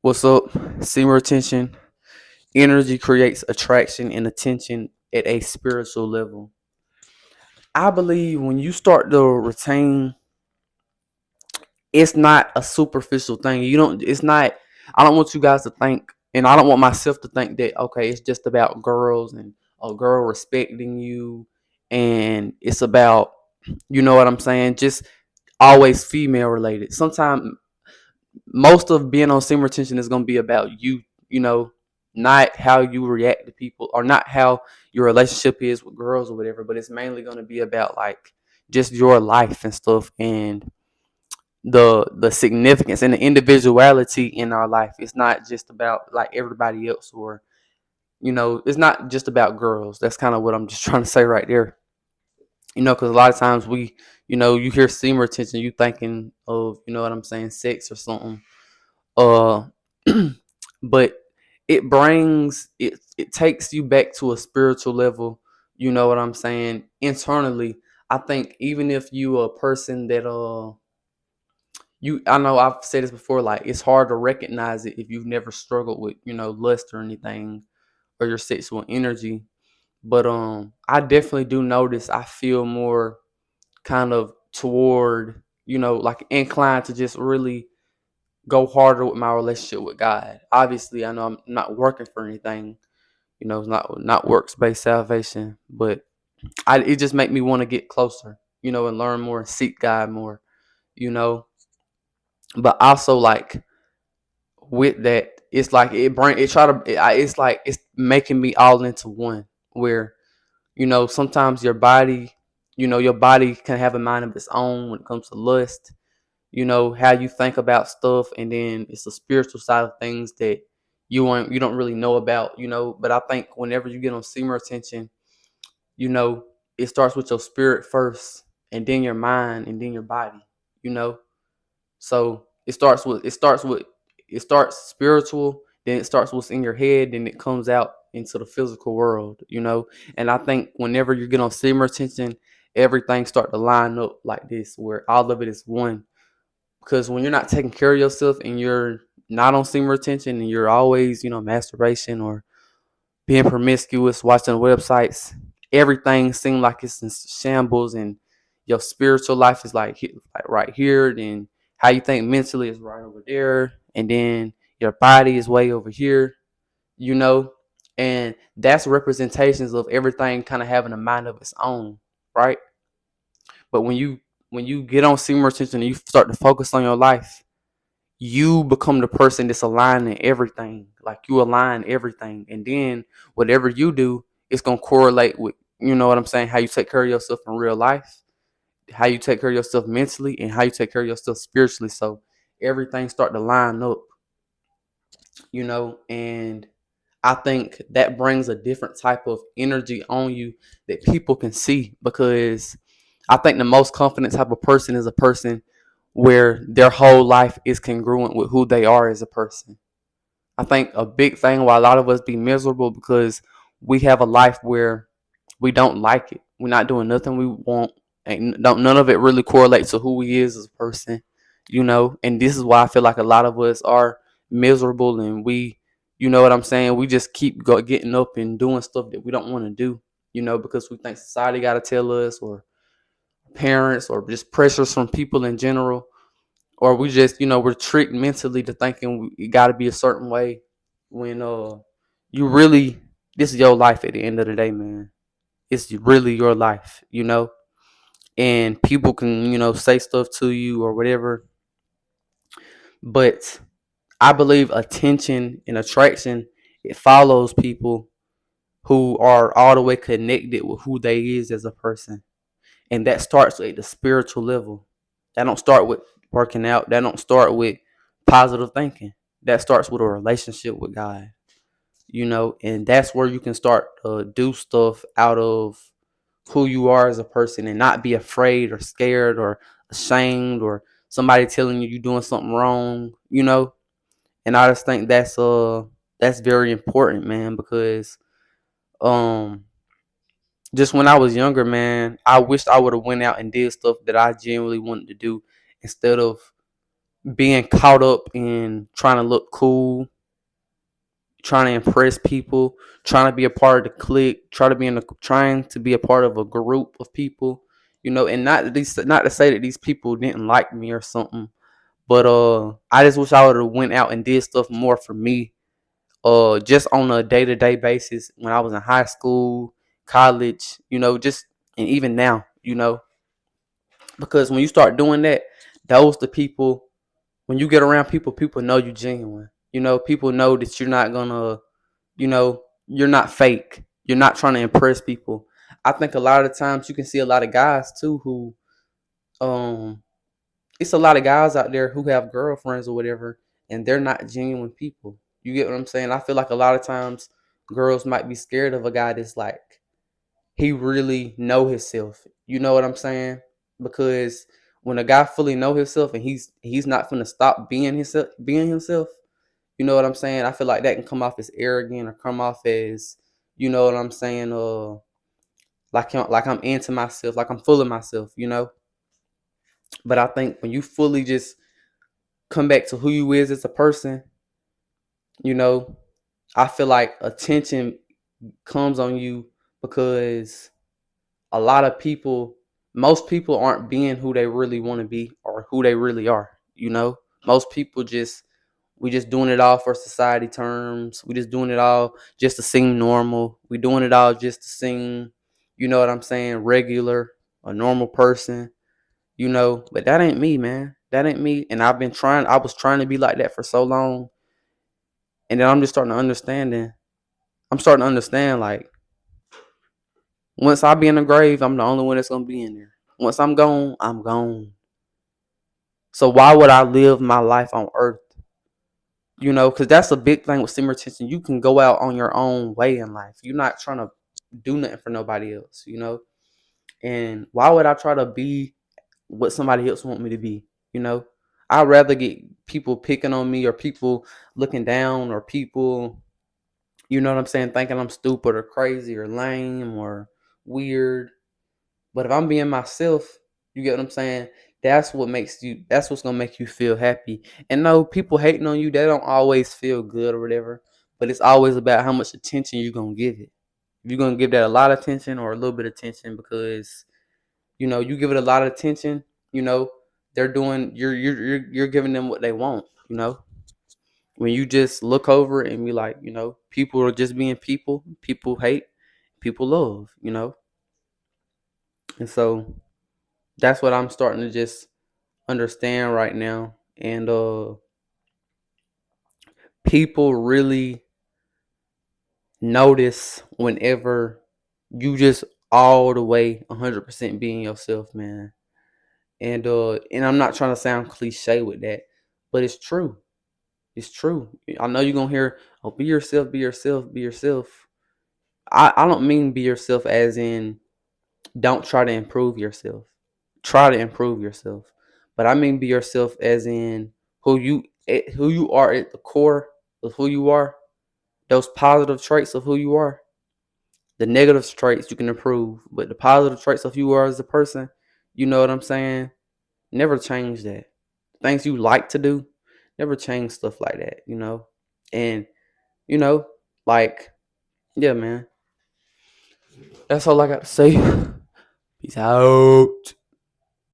What's up? Semen retention. Energy creates attraction and attention at a spiritual level. I believe when you start to retain, it's not a superficial thing. It's not, I don't want you guys to think, and I don't want myself to think that, okay, it's just about girls and a girl respecting you. And it's about, you know what I'm saying? Just always female related. Sometimes most of being on sim retention is going to be about you, you know, not how you react to people or not how your relationship is with girls or whatever, but it's mainly going to be about like just your life and stuff and the significance and the individuality in our life. It's not just about like everybody else or it's not just about girls. That's kind of what I'm just trying to say right there. Because a lot of times you hear sim retention, you thinking of, you know what I'm saying, sex or something. uh but it takes you back to a spiritual level. You know what I'm saying? Internally, I think even if you are a person that I know I've said this before, like it's hard to recognize it if you've never struggled with lust or anything, or your sexual energy. But I definitely do notice I feel more kind of toward, like inclined to just really go harder with my relationship with God. Obviously, I know I'm not working for anything. It's not works based salvation, but it just make me want to get closer, and learn more, and seek God more, you know. But also like with that, it's like it's like it's making me all into one. Where sometimes your body can have a mind of its own when it comes to lust, how you think about stuff, and then it's the spiritual side of things that you don't really know about, but I think whenever you get on semen attention, you know it starts with your spirit first, and then your mind, and then your body, you know so it starts spiritual, then it starts what's in your head, then it comes out into the physical world, and I think whenever you get on semen attention, everything start to line up like this, where all of it is one. Because when you're not taking care of yourself and you're not on semen retention, and you're always, masturbation or being promiscuous, watching websites, everything seems like it's in shambles, and your spiritual life is like right here. Then how you think mentally is right over there, and then your body is way over here, you know, and that's representations of everything kind of having a mind of its own, right? But when you get on semen retention and you start to focus on your life, you become the person that's aligning everything. Like you align everything. And then whatever you do, it's gonna correlate with, you know what I'm saying, how you take care of yourself in real life, how you take care of yourself mentally, and how you take care of yourself spiritually. So everything start to line up, and I think that brings a different type of energy on you that people can see, because I think the most confident type of person is a person where their whole life is congruent with who they are as a person. I think a big thing why a lot of us be miserable, because we have a life where we don't like it. We're not doing nothing we want, and none of it really correlates to who we is as a person, And this is why I feel like a lot of us are miserable, and you know what I'm saying. We just keep getting up and doing stuff that we don't want to do, because we think society got to tell us, or parents, or just pressures from people in general, or we just we're tricked mentally to thinking we got to be a certain way, when you really, this is your life at the end of the day, man. It's really your life, and people can say stuff to you or whatever, but I believe attention and attraction, it follows people who are all the way connected with who they is as a person, and that starts at the spiritual level. That don't start with working out. That don't start with positive thinking. That starts with a relationship with God, and that's where you can start to do stuff out of who you are as a person, and not be afraid or scared or ashamed, or somebody telling you you're doing something wrong, And I just think that's very important, man, because um just when I was younger, man, I wished I would have went out and did stuff that I genuinely wanted to do, instead of being caught up in trying to look cool, trying to impress people, trying to be a part of the clique, trying to be a part of a group of people, and not to say that these people didn't like me or something, but I just wish I would have went out and did stuff more for me, just on a day to day basis when I was in high school, college, just and even now, because when you start doing that, those the people. When you get around people, people know you genuine. People know that you're not gonna, you're not fake. You're not trying to impress people. I think a lot of the times you can see a lot of guys too who, um, it's a lot of guys out there who have girlfriends or whatever, and they're not genuine people. You get what I'm saying? I feel like a lot of times girls might be scared of a guy that's like he really know himself. You know what I'm saying? Because when a guy fully know himself and he's not gonna stop being himself. You know what I'm saying? I feel like that can come off as arrogant or come off as, you know what I'm saying, like I'm into myself, like I'm full of myself, But I think when you fully just come back to who you is as a person, you know, I feel like attention comes on you because a lot of people, most people aren't being who they really want to be or who they really are. Most people we just doing it all for society terms. We just doing it all just to seem normal. We doing it all just to seem, you know what I'm saying, regular, a normal person. But that ain't me, man. That ain't me. And I was trying to be like that for so long. And then I'm starting to understand like once I be in the grave, I'm the only one that's gonna be in there. Once I'm gone, I'm gone. So why would I live my life on earth? Because that's a big thing with similar tension. You can go out on your own way in life. You're not trying to do nothing for nobody else. And why would I try to be what somebody else want me to be? You know, I'd rather get people picking on me or people looking down or people, you know what I'm saying, thinking I'm stupid or crazy or lame or weird. But if I'm being myself, you get what I'm saying? That's what's gonna make you feel happy. And no, people hating on you, they don't always feel good or whatever. But it's always about how much attention you're gonna give it. If you're gonna give that a lot of attention or a little bit of attention because, you give it a lot of attention, you know, you're giving them what they want. When you just look over it and be like, people are just being people, people hate, people love. And so that's what I'm starting to just understand right now. And people really notice whenever you just all the way 100% being yourself, man. And I'm not trying to sound cliche with that, but it's true. It's true. I know you're gonna hear, oh, be yourself, be yourself, be yourself. I don't mean be yourself as in don't try to improve yourself. Try to improve yourself. But I mean be yourself as in who you are at the core of who you are. Those positive traits of who you are. The negative traits you can improve, but the positive traits of who you are as a person, you know what I'm saying? Never change that. Things you like to do, never change stuff like that. And you know, like, yeah, man. That's all I got to say. Peace out.